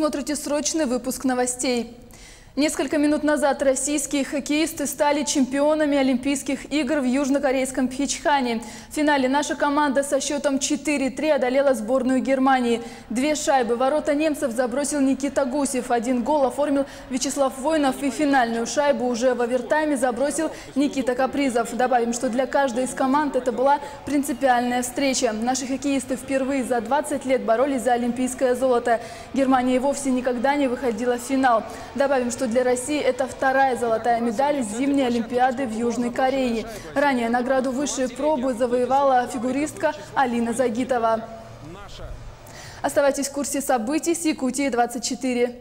смотрите срочный выпуск новостей. Несколько минут назад российские хоккеисты стали чемпионами Олимпийских игр в южнокорейском Пхенчхане. В финале наша команда со счетом 4-3 одолела сборную Германии. 2 шайбы ворота немцев забросил Никита Гусев. 1 гол оформил Вячеслав Войнов. И финальную шайбу уже в овертайме забросил Никита Капризов. Добавим, что для каждой из команд это была принципиальная встреча. Наши хоккеисты впервые за 20 лет боролись за олимпийское золото. Германия и вовсе никогда не выходила в финал. Добавим, что для России это 2-я золотая медаль зимней Олимпиады в Южной Корее. Ранее награду высшей пробы завоевала фигуристка Алина Загитова. Оставайтесь в курсе событий с Якутии 24.